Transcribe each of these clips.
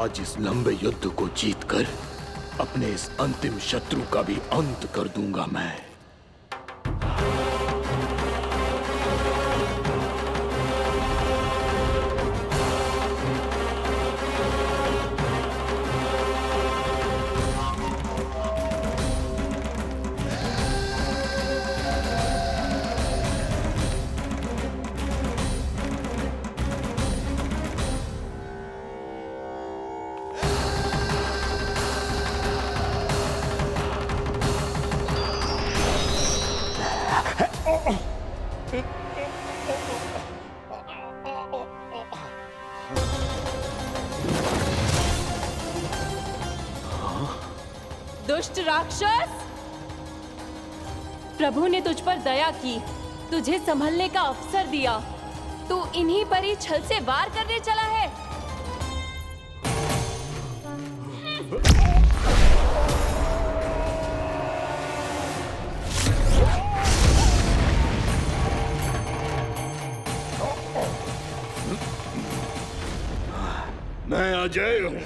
आज इस लंबे युद्ध को जीतकर अपने इस अंतिम शत्रु का भी अंत कर दूंगा मैं। दुष्ट राक्षस, प्रभु ने तुझ पर दया की, तुझे संभलने का अवसर दिया। तू इन्हीं पर ही छल से वार करने चला है। मैं अजय हूँ,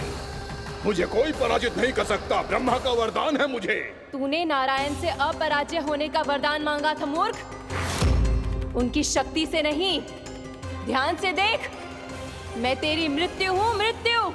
मुझे कोई पराजित नहीं कर सकता। ब्रह्मा का वरदान है मुझे। तूने नारायण से अपराजय होने का वरदान मांगा था मूर्ख। उनकी शक्ति से नहीं, ध्यान से देख, मैं तेरी मृत्यु हूँ, मृत्यु।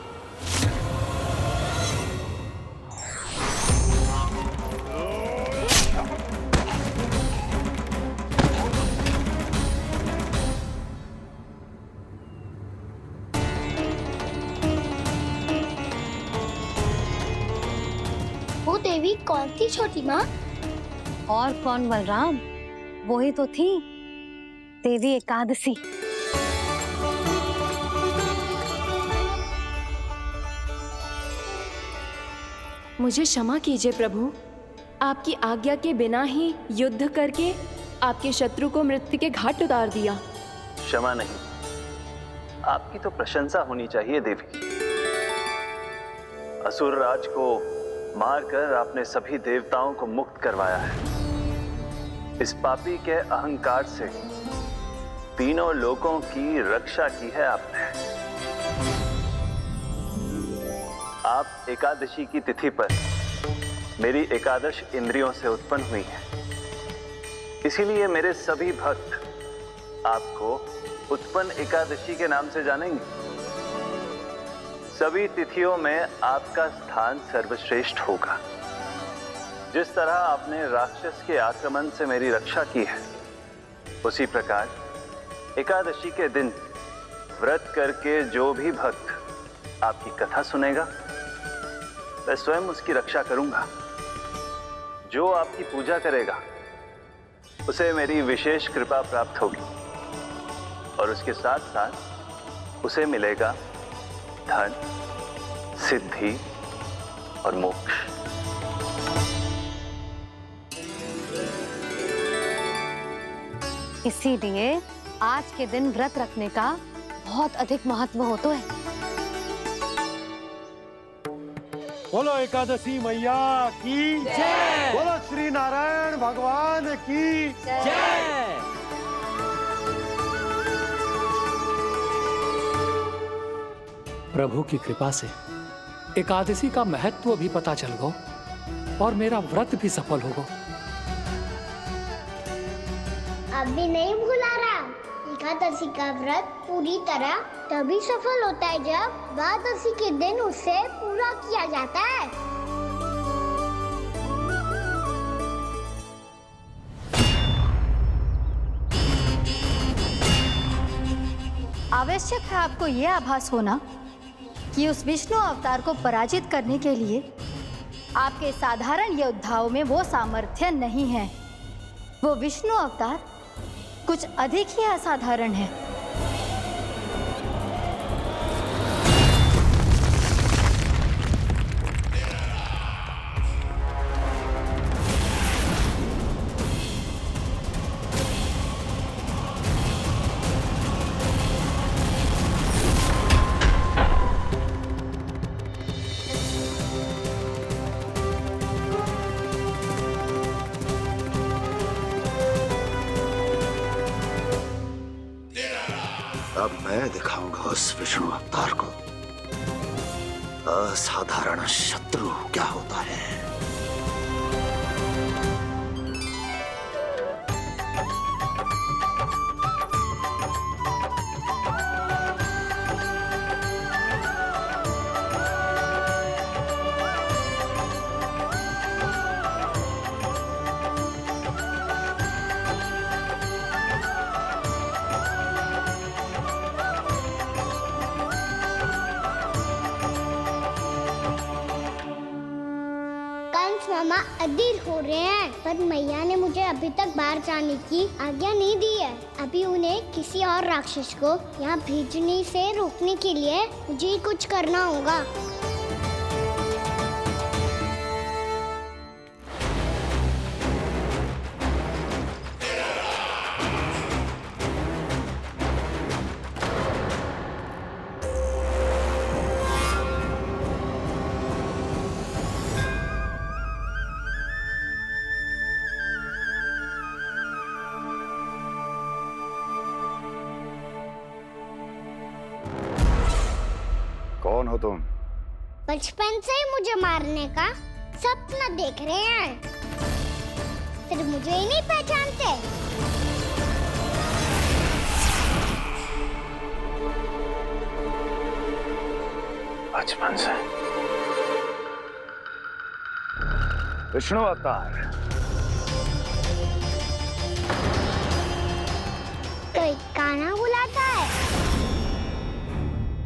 वो देवी कौन थी छोटी माँ? और कौन बलराम, वो ही तो थी देवी एकादशी। मुझे क्षमा कीजिए प्रभु, आपकी आज्ञा के बिना ही युद्ध करके आपके शत्रु को मृत्यु के घाट उतार दिया। क्षमा नहीं, आपकी तो प्रशंसा होनी चाहिए देवी। असुर राज को मारकर आपने सभी देवताओं को मुक्त करवाया है। इस पापी के अहंकार से तीनों लोकों की रक्षा की है आपने। आप एकादशी की तिथि पर मेरी एकादश इंद्रियों से उत्पन्न हुई हैं। इसीलिए मेरे सभी भक्त आपको उत्पन्न एकादशी के नाम से जानेंगे। सभी तिथियों में आपका स्थान सर्वश्रेष्ठ होगा। जिस तरह आपने राक्षस के आक्रमण से मेरी रक्षा की है, उसी प्रकार एकादशी के दिन व्रत करके जो भी भक्त आपकी कथा सुनेगा, मैं स्वयं उसकी रक्षा करूंगा। जो आपकी पूजा करेगा, उसे मेरी विशेष कृपा प्राप्त होगी और उसके साथ साथ उसे मिलेगा धन, सिद्धि और मोक्ष। इसीलिए आज के दिन व्रत रखने का बहुत अधिक महत्व होता है। बोलो एकादशी मैया की जय। बोलो श्री नारायण भगवान की जय। प्रभु की कृपा से एकादशी का महत्व भी पता चल गो और मेरा व्रत भी सफल होगा। अभी नहीं भूला राम, एकादशी का व्रत पूरी तरह तभी सफल होता है जब द्वादशी के दिन उसे पूरा किया जाता है। आवश्यक है आपको यह आभास होना कि उस विष्णु अवतार को पराजित करने के लिए आपके साधारण योद्धाओं में वो सामर्थ्य नहीं है। वो विष्णु अवतार कुछ अधिक ही असाधारण है। अब मैं दिखाऊंगा उस विष्णु अवतार को असाधारण शत्रु क्या होता है। मामा अधीर हो रहे हैं, पर मैया ने मुझे अभी तक बाहर जाने की आज्ञा नहीं दी है। अभी उन्हें किसी और राक्षस को यहाँ भेजने से रोकने के लिए मुझे ही कुछ करना होगा। कौन हो तुम? बचपन से ही मुझे मारने का सपना देख रहे हैं, सिर्फ मुझे ही नहीं पहचानते। बचपन से विष्णु अवतार। कोई कान्हा बुलाता है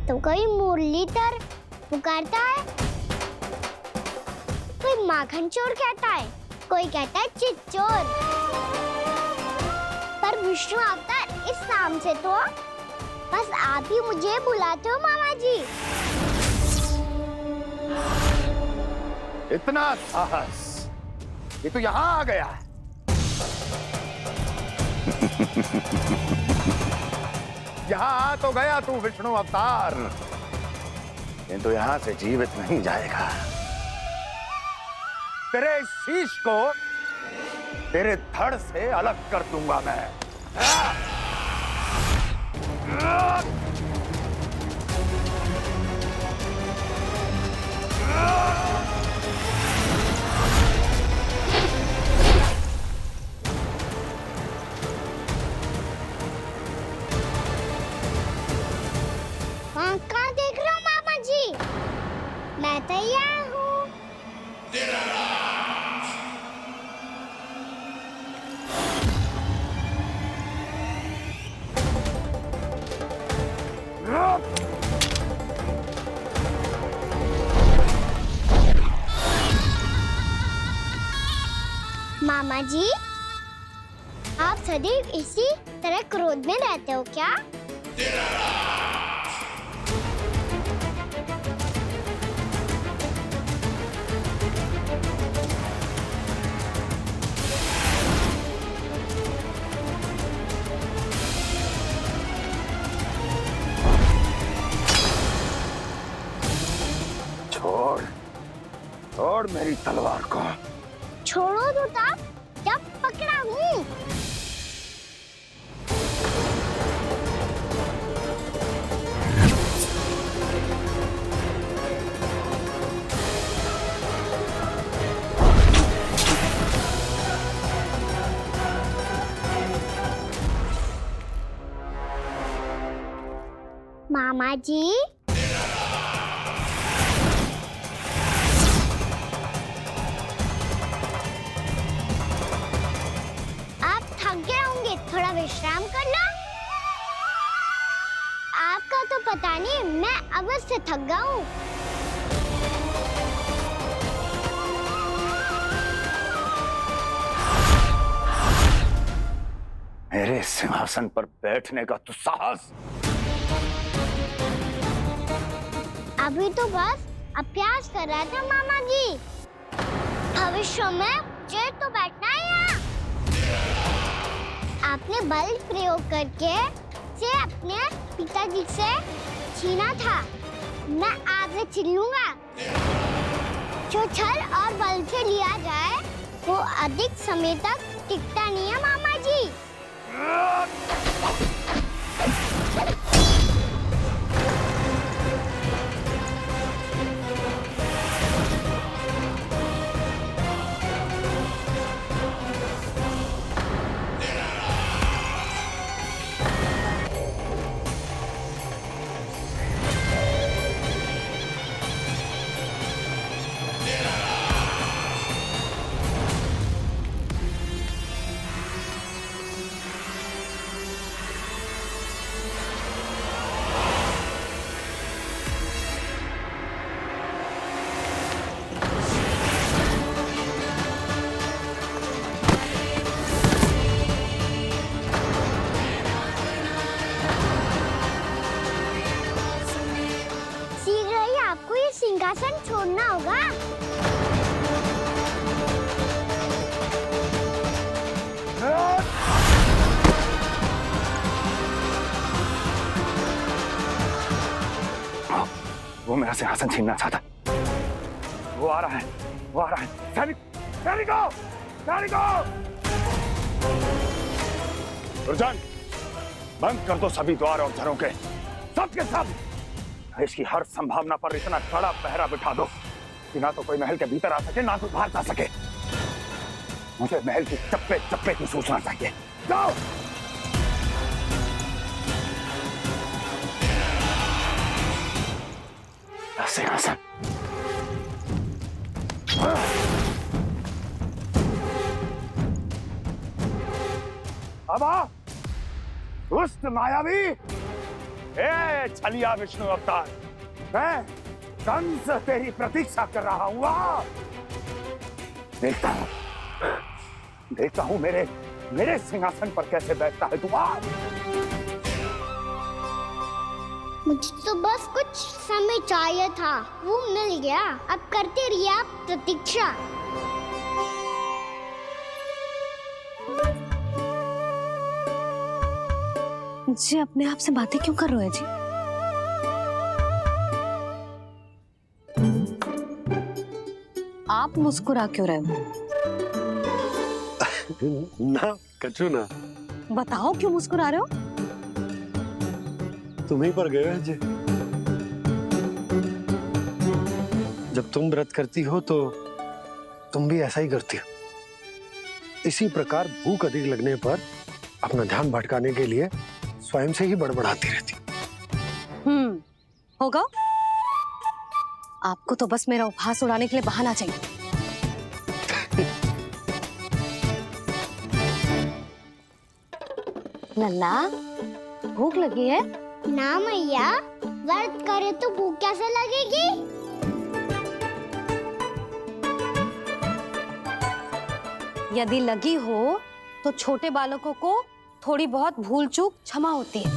तो कोई मुरलीधर पुकारता है, कोई माखन चोर कहता है, कोई कहता है चिच्चोर। पर विष्णु अवतार इस नाम से तो बस आप ही मुझे बुलाते हो मामा जी। इतना साहस ये तो यहाँ आ गया है। यहाँ आ तो गया तू विष्णु अवतार, किंतु यहाँ से जीवित नहीं जाएगा। तेरे इस शीश को तेरे धड़ से अलग कर दूंगा मैं। कहाँ देख रहे हो मामा जी? मैं तैयार हूँ। मामा जी, आप सदैव इसी तरह क्रोध में रहते हो क्या? छोड़ छोड़ मेरी तलवार को। छोड़ो तो तब जब पकड़ा हूँ। मामा जी, थोड़ा विश्राम कर लो। आपका तो पता नहीं, मैं अवश्य थक गया हूँ। मेरे सिंहासन पर बैठने का तू साहस? अभी तो बस अभ्यास कर रहा था मामा जी। भविष्य में मुझे तो बैठना है यहाँ। आपने बल प्रयोग करके से अपने पिताजी से छीना था, मैं आज छीन लूंगा। जो छल और बल से लिया जाए वो अधिक समय तक टिकता नहीं है मामा जी। सिंहासन छोड़ना होगा। वो मेरा सिंहासन छीनना चाहता। वो आ रहा है, वो आ रहा है। सैनिकों! दुर्जन, बंद कर दो सभी द्वार और झरोखे, सब के सब। इसकी हर संभावना पर इतना कड़ा पहरा बिठा दो कि ना तो कोई महल के भीतर आ सके, ना कोई बाहर जा सके। मुझे महल की चप्पे चप्पे की सूचना चाहिए। जाओ। सिंहासन। अब आ, दुष्ट मायावी, ए छलिया विष्णु अवतार, मैं कंस तेरी प्रतीक्षा कर रहा हूँ। आ, देखता हूँ मेरे सिंहासन पर कैसे बैठता है तू। आ, मुझे तो बस कुछ समय चाहिए था, वो मिल गया। अब करते रहिए आप प्रतीक्षा। जी अपने आप से बातें क्यों कर रहे हो जी? आप मुस्कुरा क्यों रहे हो? ना कचू ना। बताओ क्यों मुस्कुरा रहे हो? तुम्हीं पर गए हैं जी। जब तुम व्रत करती हो तो तुम भी ऐसा ही करती हो। इसी प्रकार भूख अधिक लगने पर अपना ध्यान भटकाने के लिए स्वयं से ही बड़बड़ाती रहती। होगा। आपको तो बस मेरा उपहास उड़ाने के लिए बहाना चाहिए। लल्ला, भूख लगी है? ना मैया, व्रत करे तो भूख कैसे लगेगी? यदि लगी हो तो छोटे बालकों को थोड़ी बहुत भूल चूक क्षमा होती है।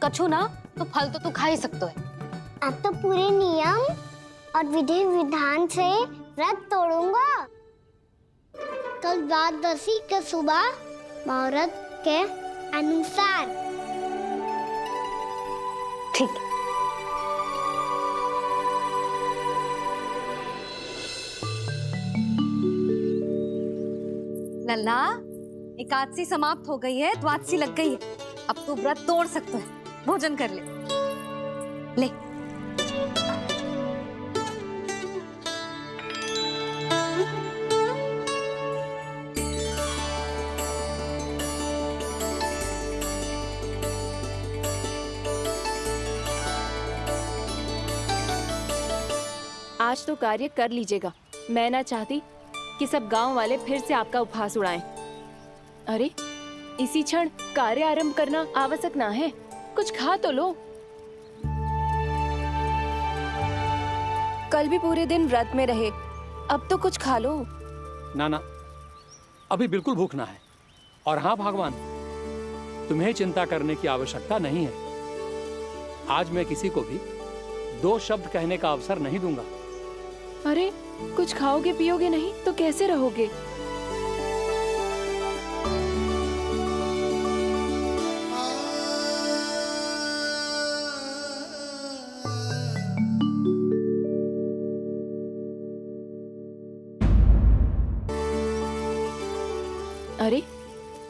कछु ना तो फल तो तू खा ही सकते है। अब तो पूरे नियम और विधि विधान से व्रत तोड़ूंगा। कल द्वादशी के सुबह मुहूर्त के अनुसार। ठीक। लल्ला, एकादशी समाप्त हो गई है, द्वादशी लग गई है। अब तू व्रत तोड़ सकते है। भोजन कर ले। ले। आज तो कार्य कर लीजिएगा। मैं ना चाहती कि सब गांव वाले फिर से आपका उपहास उड़ाएं। अरे, इसी क्षण कार्य आरंभ करना आवश्यक ना है। कुछ खा तो लो। कल भी पूरे दिन व्रत में रहे, अब तो कुछ खा लो। ना, अभी बिल्कुल भूख ना है। और हाँ भगवान, तुम्हें चिंता करने की आवश्यकता नहीं है। आज मैं किसी को भी 2 शब्द कहने का अवसर नहीं दूंगा। अरे, कुछ खाओगे पियोगे नहीं तो कैसे रहोगे? अरे,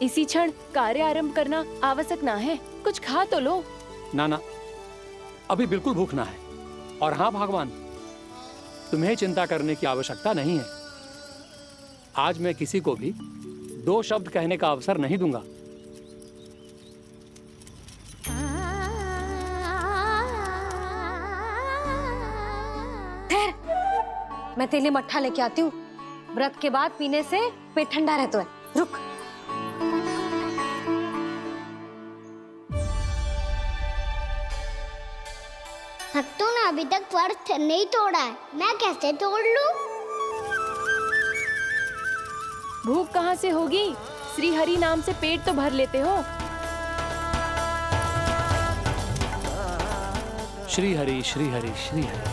इसी क्षण कार्य आरंभ करना आवश्यक ना है। कुछ खा तो लो। ना, अभी बिल्कुल भूख ना है। और हाँ भगवान, तुम्हें चिंता करने की आवश्यकता नहीं है। आज मैं किसी को भी 2 शब्द कहने का अवसर नहीं दूंगा। मैं तेरे लिए मट्ठा लेके आती हूँ। व्रत के बाद पीने से पेट ठंडा रहता है। रुक। भक्तों ने अभी तक व्रत नहीं तोड़ा है, मैं कैसे तोड़ लूं? भूख कहाँ से होगी? श्री हरि नाम से पेट तो भर लेते हो। श्री हरि श्री हरि श्री हरि।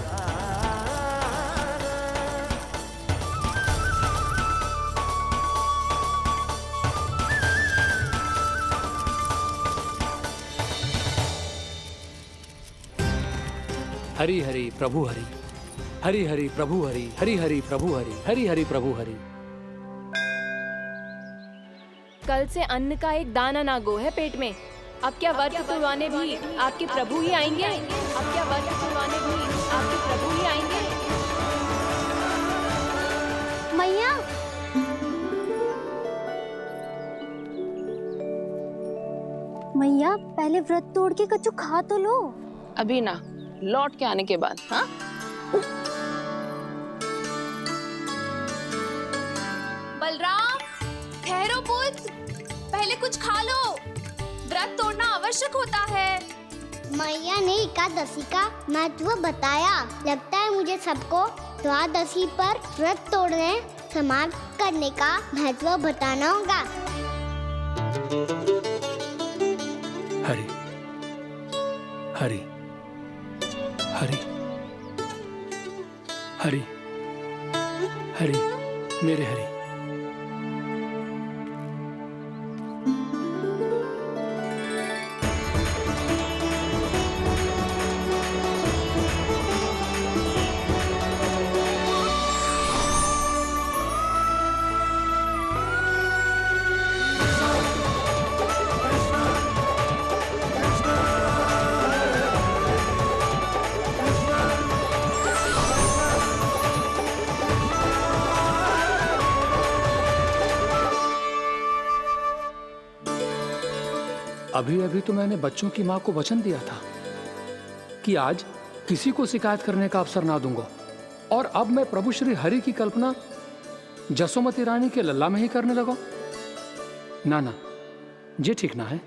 हरि हरि प्रभु हरि, हरि हरि प्रभु हरि, हरि हरि प्रभु हरि, हरि हरि प्रभु हरि। कल से अन्न का एक दाना ना गो है पेट में। अब क्या व्रत तुड़वाने भी आपके प्रभु ही आएंगे? अब क्या व्रत तुड़वाने भी आपके प्रभु ही आएंगे? मैया, मैया पहले व्रत तोड़ के कच्चू खा तो लो। अभी ना, लौट के आने के बाद। हाँ, बलराम, ठहरो पुत्र, पहले कुछ खा लो। व्रत तोड़ना आवश्यक होता है। मैया ने एकादशी का महत्व बताया। लगता है मुझे सबको द्वादशी पर व्रत तोड़ने समाप्त करने का महत्व बताना होगा। हरि हरि हरि हरि हरि, मेरे हरि। अभी अभी तो मैंने बच्चों की मां को वचन दिया था कि आज किसी को शिकायत करने का अवसर ना दूंगा, और अब मैं प्रभु श्री हरि की कल्पना जसोमती रानी के लल्ला में ही करने लगा। ना ना, ये ठीक ना है।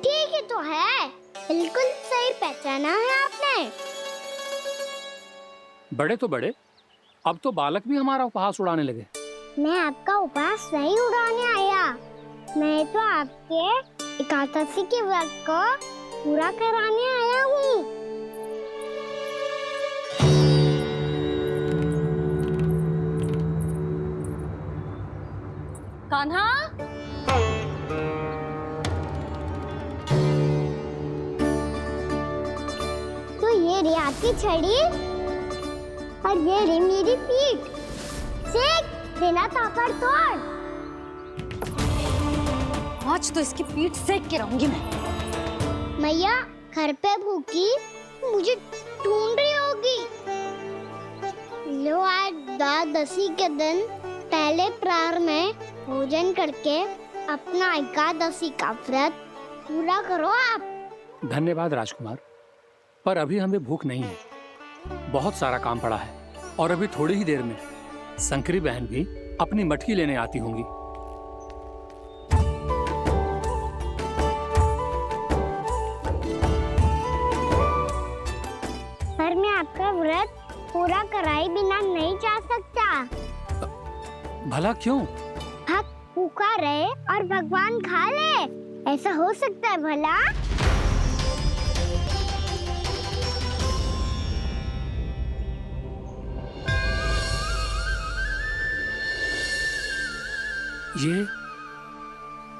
ठीक है तो है, बिल्कुल सही पहचाना है आपने। बड़े तो बड़े, अब तो बालक भी हमारा उपहास उड़ाने लगे। मैं आपका उपहास नहीं उड़ाने आया, मैं तो आपके एकादशी के व्रत को पूरा कराने आया हूँ। कान्हा, तो ये रे आपकी छड़ी और ये रे मेरी पीठ। सेक बिना तापर तोड़। आज तो इसकी पीठ सेक के रहूंगी मैं। मैया घर पे भूखी मुझे ढूंढ रही होगी। लो, आज द्वादशी के दिन पहले प्रहर में भोजन करके अपना एकादशी का व्रत पूरा करो आप। धन्यवाद राजकुमार, पर अभी हमें भूख नहीं है। बहुत सारा काम पड़ा है, और अभी थोड़ी ही देर में शंकरी बहन भी अपनी मटकी लेने आती होंगी। पर मैं आपका व्रत पूरा कराए बिना नहीं जा सकता। भला क्यों? भक्त भूखा रहे और भगवान खा ले, ऐसा हो सकता है भला?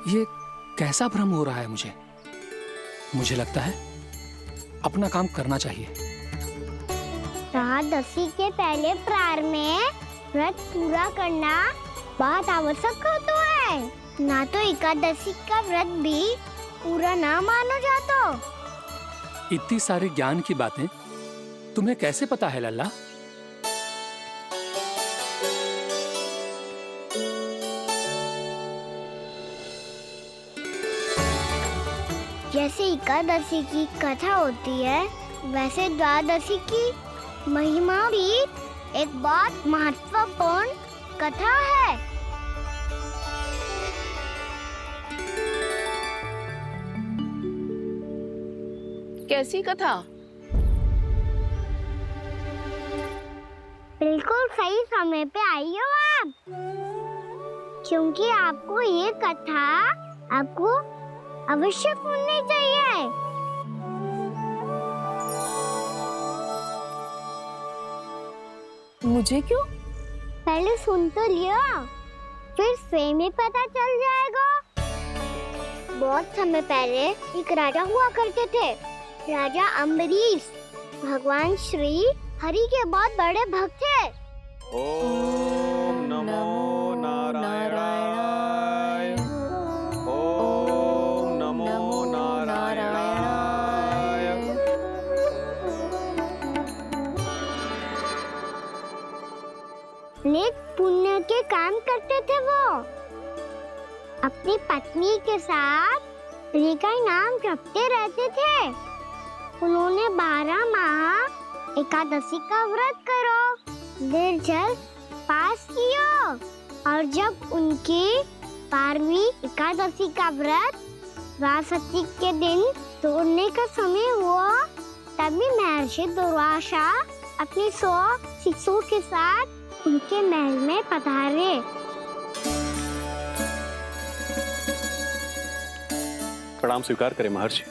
ये कैसा भ्रम हो रहा है मुझे लगता है अपना काम करना चाहिए। द्वादशी के पहले प्रहर में व्रत पूरा करना बहुत आवश्यक होता है, ना तो एकादशी का व्रत भी पूरा ना मानो जातो। इतनी सारे ज्ञान की बातें तुम्हें कैसे पता है लल्ला? जैसे एकादशी की कथा होती है, वैसे द्वादशी की महिमा भी एक बहुत महत्वपूर्ण कथा है। कैसी कथा? बिल्कुल सही समय पे आई हो आप। क्योंकि आपको ये कथा आपको अवश्य सुननी चाहिए। मुझे क्यों? पहले सुन तो लियो, फिर स्वयं ही पता चल जाएगा। बहुत समय पहले एक राजा हुआ करते थे, राजा अम्बरीश। भगवान श्री हरि के बहुत बड़े भक्त थे। ओम नमो नारायणाय। ओम नमो नारायणाय। नेक पुण्य के काम करते थे वो। अपनी पत्नी के साथ हरि का नाम जपते रहते थे। उन्होंने 12 माह एकादशी का व्रत करो निर्जल पास किया, और जब उनकी 12वीं एकादशी का व्रत द्वादशी के दिन तोड़ने का समय हुआ, तभी महर्षि दुर्वासा अपनी 100 शिष्यों के साथ उनके महल में पधारे। प्रणाम स्वीकार करें महर्षि।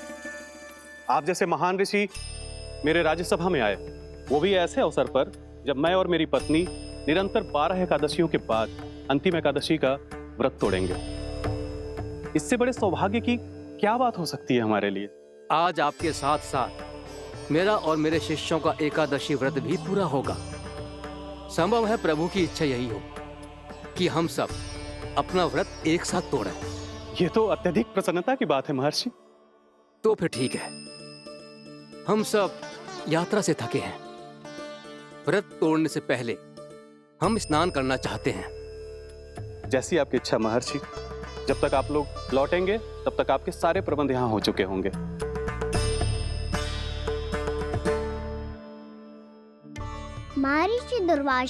आप जैसे महान ऋषि मेरे राज्यसभा में आए, वो भी ऐसे अवसर पर जब मैं और मेरी पत्नी निरंतर 12 एकादशियों के बाद अंतिम एकादशी का व्रत तोड़ेंगे। इससे बड़े सौभाग्य की क्या बात हो सकती है हमारे लिए। आज आपके साथ साथ मेरा और मेरे शिष्यों का एकादशी व्रत भी पूरा होगा। संभव है प्रभु की इच्छा यही हो कि हम सब अपना व्रत एक साथ तोड़ें। ये तो अत्यधिक प्रसन्नता की बात है महर्षि। तो फिर ठीक है, हम सब यात्रा से थके हैं। व्रत तोड़ने से पहले हम स्नान करना चाहते हैं। जैसी आपकी इच्छा महर्षि। जब तक आप लोग लौटेंगे तब तक आपके सारे प्रबंध यहाँ हो चुके होंगे। महर्षि दुर्वासा